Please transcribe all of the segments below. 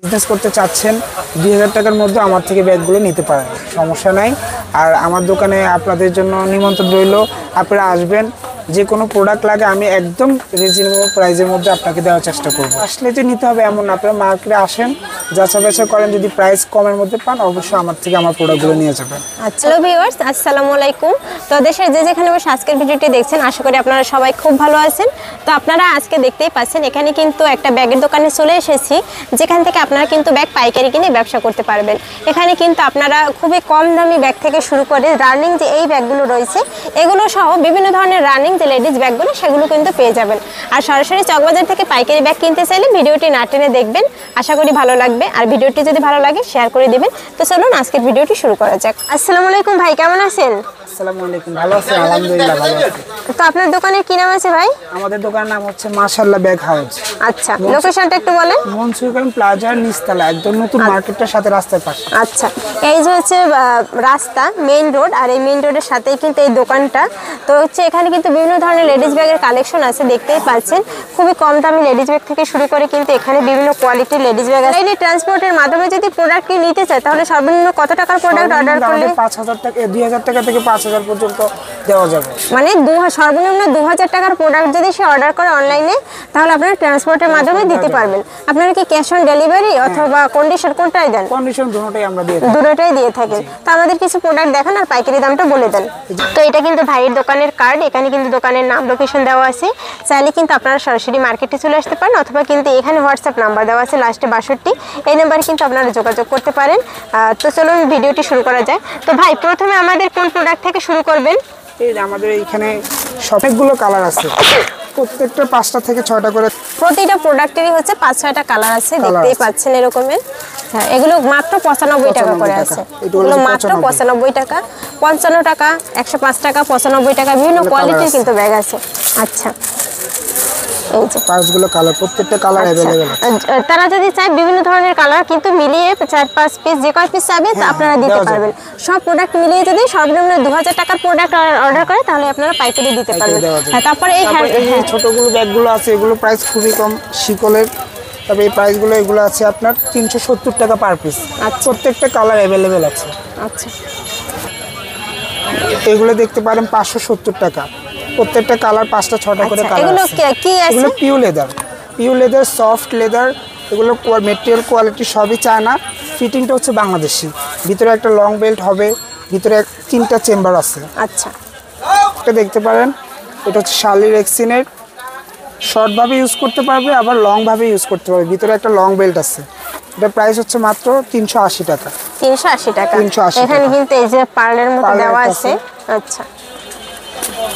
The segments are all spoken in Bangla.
বিজনেস করতে চাচ্ছেন 2000 টাকার মধ্যে আমার থেকে ব্যাগগুলো নিতে পারেন, সমস্যা নাই। আর আমার দোকানে আপনাদের জন্য নিমন্ত্রণ রইল, আপনারা আসবেন। যে কোনো প্রোডাক্ট লাগে আমি একদম রিজনেবল প্রাইসের মধ্যে আপনাকে দেওয়ার চেষ্টা করব। আসলে যে নিতে হবে এমন না, আপনারা মার্কেটে আসেন, যাচাই বাছাই করেন, যদি প্রাইস কমের মধ্যে পান অবশ্যই আমার থেকে আমার প্রোডাক্টগুলো নিয়ে যাবেন। আচ্ছা, হ্যালো ভিউয়ার্স, আসসালামু আলাইকুম। তো দেশের যে যেখানে বসে আজকের ভিডিওটি দেখছেন, আশা করি আপনারা সবাই খুব ভালো আছেন। তো আপনারা আজকে দেখতেই পাচ্ছেন এখানে কিন্তু একটা ব্যাগের দোকানে চলে এসেছি, যেখান থেকে আপনারা কিন্তু ব্যাগ পাইকারি কিনে ব্যবসা করতে পারবেন। এখানে কিন্তু আপনারা খুবই কম দামি ব্যাগ থেকে শুরু করে রানিং যে এই ব্যাগগুলো রয়েছে এগুলো সহ বিভিন্ন ধরনের রানিং যে লেডিস ব্যাগগুলো সেগুলো কিন্তু পেয়ে যাবেন। আর সরাসরি চকবাজার থেকে পাইকারি ব্যাগ কিনতে চাইলে ভিডিওটি না টেনে দেখবেন, আশা করি ভালো লাগবে। আর ভিডিওটি যদি ভালো লাগে শেয়ার করে দিবেন। তো চলুন আজকের ভিডিওটি শুরু করা যাক। আসসালামু আলাইকুম ভাই, কেমন আছেন? আসসালামু আলাইকুম, ভালো আছি আলহামদুলিল্লাহ, ভালো আছি। তো আপনার দোকানের কি নাম আছে ভাই? আমাদের দোকানের নাম হচ্ছে মাশাআল্লাহ ব্যাগ হাউস। আচ্ছা, লোকেশনটা একটু বলেন। মনসুরখান প্লাজার নিচতলা, একদম নতুন মার্কেটটার সাথে রাস্তার পাশে। আচ্ছা, এই যে হচ্ছে রাস্তা মেইন রোড, আর এই মেইন রোডের সাথেই কিন্তু এই দোকানটা। তো হচ্ছে এখানে কিন্তু বিভিন্ন ধরনের লেডিস ব্যাগের কালেকশন আছে, দেখতেই পাচ্ছেন। খুবই কম দামি লেডিস ব্যাগ থেকে শুরু করে কিন্তু এখানে বিভিন্ন কোয়ালিটির লেডিস ব্যাগ আছে। এই ট্রান্সপোর্টের মাধ্যমে যদি প্রোডাক্ট নিতে চায় তাহলে সর্বনিম্ন কত টাকার প্রোডাক্ট অর্ডার করলে? 5000 টাকা, 2000 টাকা থেকে 5000 পর্যন্ত দেওয়া যাবে। মানে সর্বনিম্ন 2000 টাকার প্রোডাক্ট যদি সে অর্ডার করে অনলাইনে, তাহলে আপনারা ট্রান্সপোর্টের মাধ্যমে দিতে পারবেন। আপনারা কি ক্যাশ অন ডেলিভারি অথবা কন্ডিশন কোনটাই দেন? কন্ডিশন দুটোটাই আমরা দিয়ে থাকি। দুটোটাই দিয়ে থাকেন। তো আমাদের কিছু প্রোডাক্ট দেখান আর পাইকারি দামটা বলে দেন। তো এটা কিন্তু ভাইয়ের দোকানের কার্ড, এখানে কিন্তু দোকানের নাম লোকেশন দেওয়া আছে। চাইলে কিন্তু আপনারা সরাসরি মার্কেটে চলে আসতে পারেন, অথবা কিন্তু এখানে হোয়াটসঅ্যাপ নাম্বার দেওয়া আছে লাস্টে 62, এই নাম্বারে কিন্তু আপনারা যোগাযোগ করতে পারেন। তো চলুন ভিডিওটি শুরু করা যায়। তো ভাই, প্রথমে আমাদের কোন প্রোডাক্ট থেকে শুরু করবেন? এই যে আমাদের এইখানে অনেকগুলো কালার আছে, প্রত্যেকটা 5টা থেকে 6টা করে। প্রতিটা প্রোডাক্টেরই হচ্ছে 5-6টা কালার আছে, দেখতেই পাচ্ছেন এরকমের। হ্যাঁ, এগুলো মাত্র 95 টাকা করে আছে। এগুলো মাত্র 95 টাকা, 55 টাকা, 105 টাকা, 95 টাকা, বিভিন্ন কোয়ালিটির কিন্তু ব্যাগ আছে। আচ্ছা, এই যে পাঁচগুলো কালার, প্রত্যেকটা কালার अवेलेबल আছে। তারা যদি চায় বিভিন্ন ধরনের কালার কিন্তু মিলিয়ে 4-5 পিস, যে কয় পিস চাবে আপনারা দিতে পারবেন। সব প্রোডাক্ট মিলিয়ে যদি সর্বনিম্ন 2000 টাকার প্রোডাক্ট অর্ডার করে তাহলে আপনারা পাইকারি দিতে পারবেন। হ্যাঁ, তারপরে এই ছোটগুলো ব্যাগগুলো আছে, এগুলো প্রাইস খুবই কম শিকলের। তবে এই প্রাইসগুলো এগুলো আছে আপনার 370 টাকা পার পিস। প্রত্যেকটা কালার अवेलेबल আছে। আচ্ছা, এগুলো দেখতে পারেন 570 টাকা, প্রত্যেকটা কালার 5টা-6টা করে কালার আছে। এগুলো কি আছে? এগুলো পিউ লেদার, সফট লেদার। এগুলো মেটেরিয়াল কোয়ালিটি সবই চায়না, ফিটিংটা হচ্ছে বাংলাদেশি। ভিতরে একটা লং বেল্ট হবে, ভিতরে 3টা চেম্বার আছে। আচ্ছা, এটা দেখতে পারেন, এটা হচ্ছে শার্লি রেক্সিনের। শর্টভাবে ইউজ করতে পারবে, আবার লংভাবে ইউজ করতে পারবে। ভিতরে একটা লং বেল্ট আছে। এটা প্রাইস হচ্ছে মাত্র 380 টাকা। 380 টাকা। 380 এখানে কিন্তু এই যে পার্লের মতো দেওয়া আছে। আচ্ছা,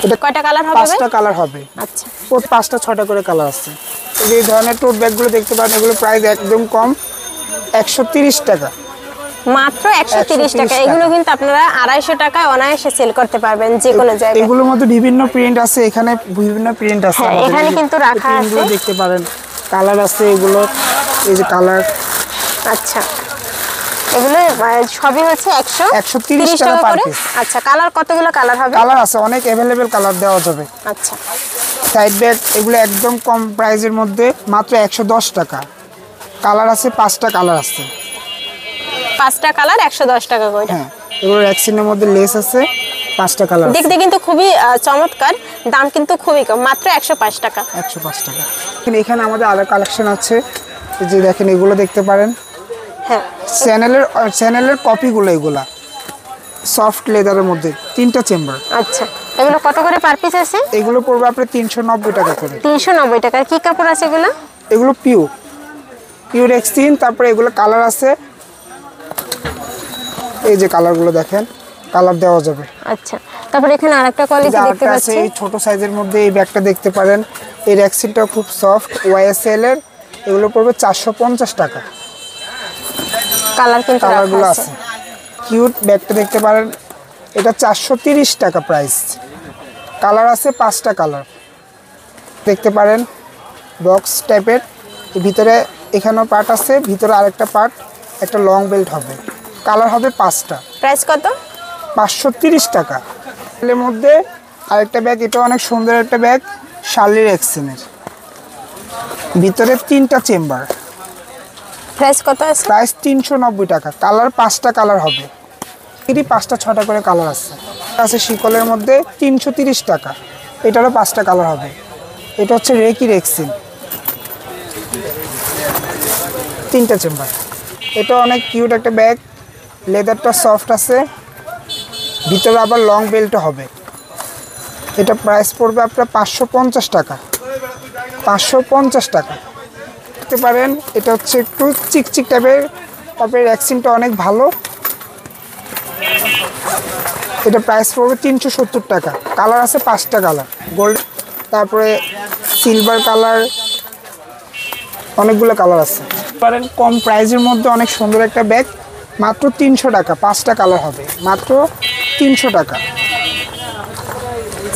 এটা কয়টা কালার হবে? 5টা কালার হবে। আচ্ছা, 5টা-6টা করে কালার আছে। এই ধরনের টোট ব্যাগগুলো দেখতে পারেন, এগুলো প্রাইস একদম কম, 130 টাকা, মাত্র 130 টাকা। এগুলো কিন্তু আপনারা 250 টাকায় অনায়াসে সেল করতে পারবেন যে কোনো জায়গায়। এগুলোর মধ্যে বিভিন্ন প্রিন্ট আছে, এখানে বিভিন্ন প্রিন্ট আছে। এখানে কিন্তু রাখা আছে, দেখতে পারেন কালার আছে এগুলো, এই যে কালার। আচ্ছা, এগুলো সবই হচ্ছে 130 টাকা পার পিস। আচ্ছা, কালার কতগুলো কালার হবে? কালার আছে অনেক, अवेलेबल কালার দেওয়া যাবে। আচ্ছা, সাইড ব্যাগ এগুলো একদম কম প্রাইসের মধ্যে, মাত্র 110 টাকা। কালার আছে 5টা কালার আছে, 5টা কালার 110 টাকা করে। হ্যাঁ, এগুলো রেক্সিনের মধ্যে লেস আছে, 5টা কালার। দেখতে কিন্তু খুবই চমৎকার, দাম কিন্তু খুবই কম, মাত্র 105 টাকা। 105 টাকা। এখানে আমাদের আরো কালেকশন আছে, এই যে দেখেন এগুলো দেখতে পারেন। হ্যাঁ, চ্যানেলের কপিগুলো, এগুলা সফট লেদারের মধ্যে 3টা চেম্বার। আচ্ছা, এগুলো কত করে পার পিস আছে? এগুলো পড়বে আপনার 390 টাকা করে। 390 টাকা। কি কাপড় আছে এগুলো? এগুলো পিউ রেক্সিন। তারপরে এগুলো কালার আছে, এই যে কালারগুলো দেখেন, কালার দেওয়া যাবে। আচ্ছা, তারপরে এখানে আরেকটা কোয়ালিটি দেখতে পাচ্ছি, এই ছোট সাইজের মধ্যে এই ব্যাগটা দেখতে পারেন। এই রেক্সিনটা খুব সফট, ওয়াইএসএল এর। এগুলো পড়বে 450 টাকা। কালার কিন্তু কালারগুলো আছে। কিউট ব্যাগটা দেখতে পারেন, এটা 430 টাকা প্রাইস। কালার আছে 5টা কালার দেখতে পারেন, বক্স টাইপের। ভিতরে এখানেও পার্ট আছে, ভিতরে আরেকটা পার্ট, একটা লং বেল্ট হবে। কালার হবে 5টা। প্রাইস কত? 530 টাকা। এর মধ্যে আরেকটা ব্যাগ, এটা অনেক সুন্দর একটা ব্যাগ, শার্লি রেক্সিনের। ভিতরে 3টা চেম্বার, প্রাইস কত আছে? প্রাইস 390 টাকা। কালার 5টা কালার হবে, এরই 5টা 6টা করে কালার আছে। আছে শিকলের মধ্যে 330 টাকা, এটারও 5টা কালার হবে। এটা হচ্ছে রেকি রেক্সিন, 3টা চেম্বার। এটা অনেক কিউট একটা ব্যাগ, লেদারটা সফট আছে, ভিতরে আবার লং বেল্ট হবে। এটা প্রাইস পড়বে আপনার 550 টাকা, 550 টাকা। দেখতে পারেন এটা হচ্ছে একটু চিকচিক টাইপের, তারপরে রেক্সিনটা অনেক ভালো। এটা প্রাইস পড়বে 370 টাকা। কালার আছে 5টা কালার, গোল্ড, তারপরে সিলভার কালার, অনেকগুলো কালার আছে। পারেন কম প্রাইসের মধ্যে অনেক সুন্দর একটা ব্যাগ, মাত্র 300 টাকা। 5টা কালার হবে, মাত্র 300 টাকা।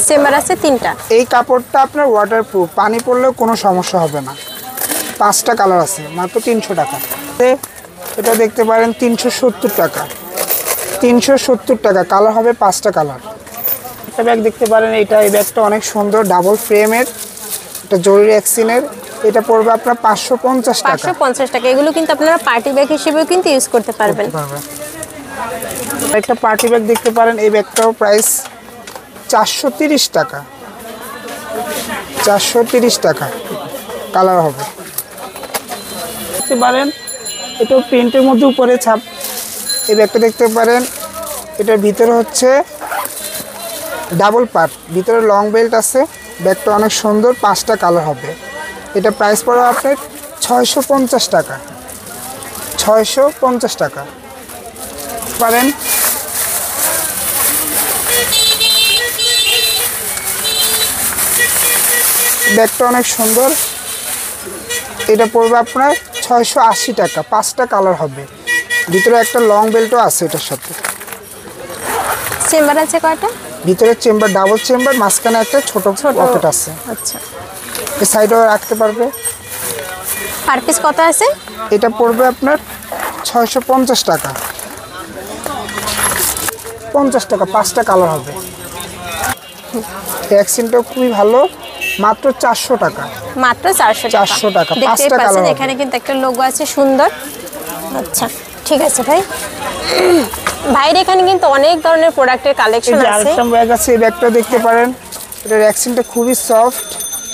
চেম্বার আছে 3টা। এই কাপড়টা আপনার ওয়াটারপ্রুফ, পানি পড়লেও কোনো সমস্যা হবে না। 5টা কালার আছে, মাত্র 300 টাকা। এটা দেখতে পারেন 370 টাকা, 370 টাকা। কালার হবে 5টা কালার। একটা ব্যাগ দেখতে পারেন, এই ব্যাগটা অনেক সুন্দর, ডাবল ফ্রেমের, এটা জরি রেক্সিনের। এটা পড়বে আপনার 550 টাকা। 550 টাকা। এগুলো কিন্তু আপনারা পার্টি ব্যাগ হিসেবেও কিন্তু ইউজ করতে পারবেন। একটা পার্টি ব্যাগ দেখতে পারেন, এই ব্যাগটাও প্রাইস 430 টাকা, 430 টাকা। কালার হবে দেখতে পারেন, এটা প্রিন্টের মধ্যে উপরে ছাপ। এই ব্যাগটা দেখতে পারেন, এটার ভিতরে হচ্ছে ডাবল পার্ট, ভিতরে লং বেল্ট আছে। ব্যাগটা অনেক সুন্দর, 5টা কালার হবে। এটা প্রাইস পড়বে আপনার 650 টাকা, 650 টাকা পারেন। ব্যাগটা অনেক সুন্দর, এটা পড়বে আপনার 680 টাকা। 5টা কালার হবে, ভিতরে একটা লং বেল্টও আছে এটার সাথে। চেম্বার আছে কয়টা? ভিতরে চেম্বার ডাবল চেম্বার, মাঝখানে একটা ছোট পকেট আছে। আচ্ছা, এই সাইডেও রাখতে পারবে। পার পিস কত আছে? এটা পড়বে আপনার 650 টাকা, 50 টাকা। 5টা কালার হবে। ভ্যাকসিনটাও খুবই ভালো, মাত্র 400 টাকা, মাত্র 400 টাকা। 400 টাকা। দেখতেই 5টা পাচ্ছেন কালার এখানে কিন্তু একটা লোগো আছে সুন্দর। আচ্ছা, ঠিক আছে ভাই। ভাইয়ের এখানে কিন্তু অনেক ধরনের প্রোডাক্টের কালেকশন আছে। আরেকটা ব্যাগ আছে, এই ব্যাগটা দেখতে পারেন, এটা ভ্যাকসিনটা খুবই সফট,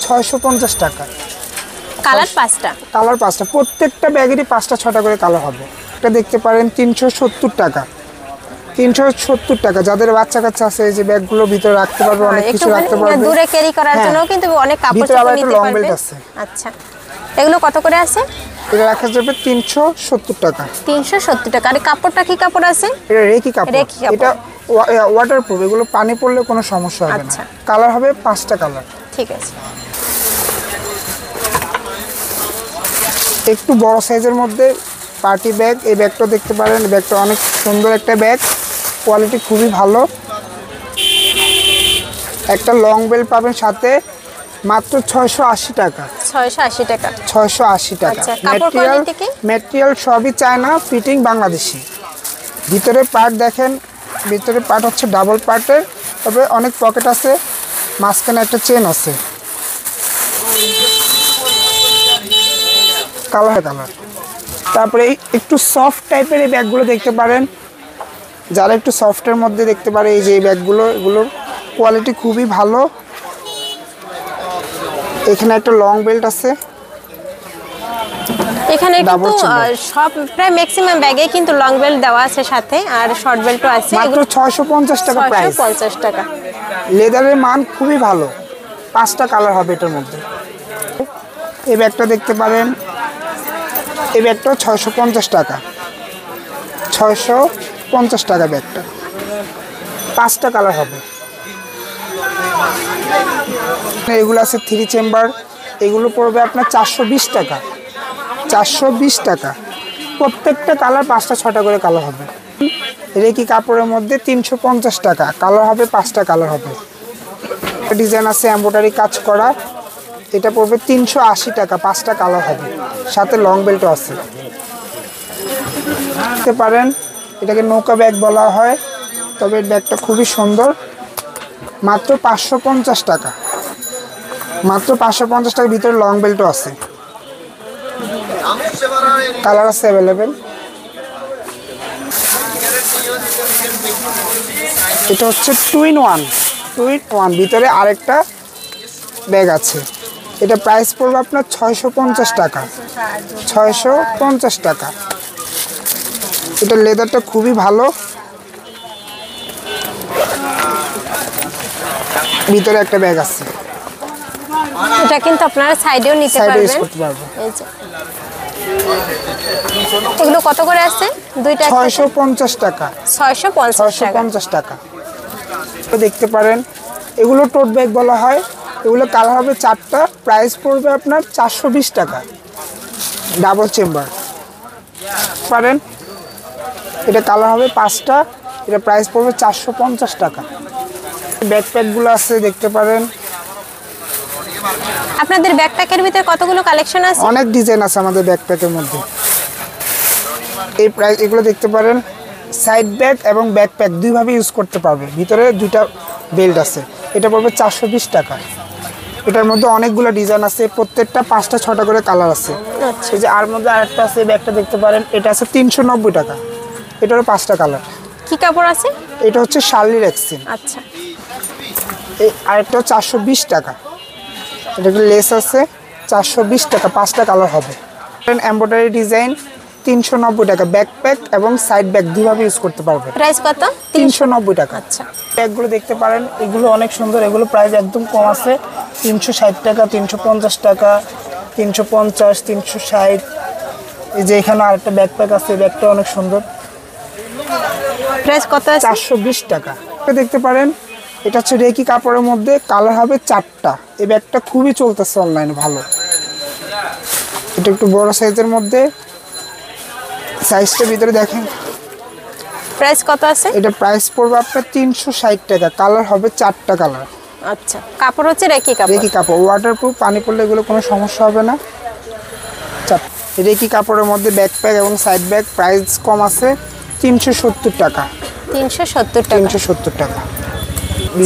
650 টাকা। কালার 5টা। কালার 5টা, প্রত্যেকটা ব্যাগেরই 5টা 6টা করে কালার হবে। এটা দেখতে পারেন 370 টাকা, 370 টাকা। যাদের বাচ্চা কাচ্চা আছে, এই যে ব্যাগগুলো ভিতরে রাখতে পারবে, অনেক কিছু রাখতে পারবে। দূরে ক্যারি করার জন্য কিন্তু অনেক কাপড় ভিতরে আবার একটা নিতে লং পারবে। বেল্ট আছে। আচ্ছা, এগুলো কত করে আছে? এটা রাখা যাবে 370 টাকা। 370 টাকা। আর কাপড়টা কি কাপড় আছে? এটা রেকি কাপড়, রেকি কাপড়। এটা ওয়াটারপ্রুফ, এগুলো পানি পড়লে কোনো সমস্যা হবে না। আচ্ছা। কালার হবে 5টা কালার। ঠিক আছে। একটু বড় সাইজের মধ্যে পার্টি ব্যাগ, এই ব্যাগটা দেখতে পারেন। ব্যাগটা অনেক সুন্দর একটা ব্যাগ, কোয়ালিটি খুবই ভালো। একটা লং বেল্ট পাবেন সাথে, মাত্র 680 টাকা, 680 টাকা। 680 টাকা। আচ্ছা, কাপড় কোয়ালিটি কি? ম্যাটেরিয়াল সবই চায়না, ফিটিং বাংলাদেশি। ভিতরে পার্ট দেখেন, ভিতরে পার্ট হচ্ছে ডাবল পার্টের, তবে অনেক পকেট আছে, মাঝখানে একটা চেন আছে। Colour colour. তারপরে একটু সফট টাইপের এই ব্যাগগুলো দেখতে পারেন, যারা একটু সফটের মধ্যে দেখতে পারে, এই যে এই ব্যাগগুলো, এগুলোর কোয়ালিটি খুবই ভালো। এখানে একটা লং বেল্ট আছে। এখানে কিন্তু Double chamber। সব প্রায় ম্যাক্সিমাম ব্যাগে কিন্তু লং বেল্ট দেওয়া আছে সাথে, আর শর্ট বেল্টও আছে। মাত্র 650 টাকা প্রাইস। 650 টাকা। লেদারের মান খুবই ভালো, 5টা কালার হবে এটার মধ্যে। এই ব্যাগটা দেখতে পারেন, এই ব্যাগটাও 650 টাকা, 650 টাকা ব্যাগটা। 5টা কালার হবে। এগুলো আছে 3 চেম্বার, এগুলো পড়বে আপনার 420 টাকা, 420 টাকা। প্রত্যেকটা কালার 5টা 6টা করে কালার হবে। রেকি কাপড়ের মধ্যে 350 টাকা, কালার হবে 5টা কালার হবে। ডিজাইন আছে এমব্রয়ডারি কাজ করা, এটা পড়বে 380 টাকা। 5টা কালার হবে, সাথে লং বেল্টও আছে। দেখতে পারেন, এটাকে নৌকা ব্যাগ বলা হয়, তবে এই ব্যাগটা খুবই সুন্দর। মাত্র 550 টাকা, মাত্র 550 টাকার ভিতরে লং বেল্টও আছে। কালার আছে অ্যাভেলেবেল। এটা হচ্ছে 2 in 1 ভিতরে আরেকটা ব্যাগ আছে। এটা প্রাইস পড়বে আপনার 650 টাকা। 650 টাকা। এটা লেদারটা খুবই ভালো, ভিতরে একটা ব্যাগ আছে। এটা কিন্তু আপনারা সাইডেও নিতে সাইডে ইউজ পারবেন। করতে পারবেন। এই যে এগুলো কত করে আছে? দুইটা 650 টাকা। 650 টাকা। 650 টাকা। তো দেখতে পারেন এগুলো টোট ব্যাগ বলা হয়। এগুলো কালার হবে 4টা, প্রাইস পড়বে আপনার 420 টাকা। ডাবল চেম্বার পারেন, এটা কালার হবে 5টা, এটা প্রাইস পড়বে 450 টাকা। ব্যাকপ্যাকগুলো আছে দেখতে পারেন। আপনাদের ব্যাকপ্যাকের ভিতরে কতগুলো কালেকশন আছে? অনেক ডিজাইন আছে আমাদের ব্যাকপ্যাকের মধ্যে। এই প্রাইস এগুলো দেখতে পারেন, সাইড ব্যাগ এবং ব্যাকপ্যাক দুইভাবে ইউজ করতে পারবে। ভিতরে দুইটা বেল্ট আছে। এটা পড়বে 420 টাকা। এটার মধ্যে অনেকগুলো ডিজাইন আছে, প্রত্যেকটা 5টা 6টা করে কালার আছে। এই যে আর মধ্যে আরেকটা আছে, ব্যাগটা দেখতে পারেন, এটা আছে 390 টাকা। এটারও 5টা কালার। কি কাপড় আছে? এটা হচ্ছে শার্লি রেক্সিন। আচ্ছা, এই আরেকটা 420 টাকা। এটা লেস আছে 420 টাকা, 5টা কালার হবে। এমব্রয়ডারি ডিজাইন 390 টাকা। ব্যাকপ্যাক এবং সাইড ব্যাগ দুইভাবে ইউজ করতে পারবে। প্রাইস কত? 390 টাকা। আচ্ছা, ব্যাগগুলো দেখতে পারেন, এগুলো অনেক সুন্দর। এগুলো প্রাইস একদম কম আছে, 360 টাকা, 350 টাকা, 350, 360। এই যে এখানে আরেকটা ব্যাকপ্যাক আছে, ব্যাগটা অনেক সুন্দর। প্রাইস কত আছে? 420 টাকা। এটা দেখতে পারেন, এটা হচ্ছে রেকি কাপড়ের মধ্যে, কালার হবে 4টা। এই ব্যাগটা খুবই চলতেছে অনলাইনে ভালো। এটা একটু বড় সাইজের মধ্যে, সাইজটা ভিতরে দেখেন। প্রাইস কত আছে? এটা প্রাইস পড়বে আপনার 360 টাকা। কালার হবে 4টা কালার। আচ্ছা, কাপড় হচ্ছে রেকি কাপড়। রেকি কাপড়, ওয়াটারপ্রুফ, পানি পড়লে এগুলো কোনো সমস্যা হবে না। রেকি কাপড়ের মধ্যে ব্যাকপ্যাক এবং সাইড ব্যাগ, প্রাইস কম আছে 370 টাকা। 370 টাকা। 370 টাকা।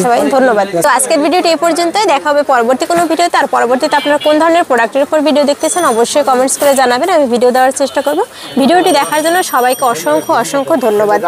সবাই ধন্যবাদ। তো আজকের ভিডিওটি এই পর্যন্তই। দেখা হবে পরবর্তী কোনো ভিডিওতে। আর পরবর্তীতে আপনারা কোন ধরনের প্রোডাক্টের উপর ভিডিও দেখতেছেন অবশ্যই কমেন্টস করে জানাবেন, আমি ভিডিও দেওয়ার চেষ্টা করব। ভিডিওটি দেখার জন্য সবাইকে অসংখ্য অসংখ্য ধন্যবাদ।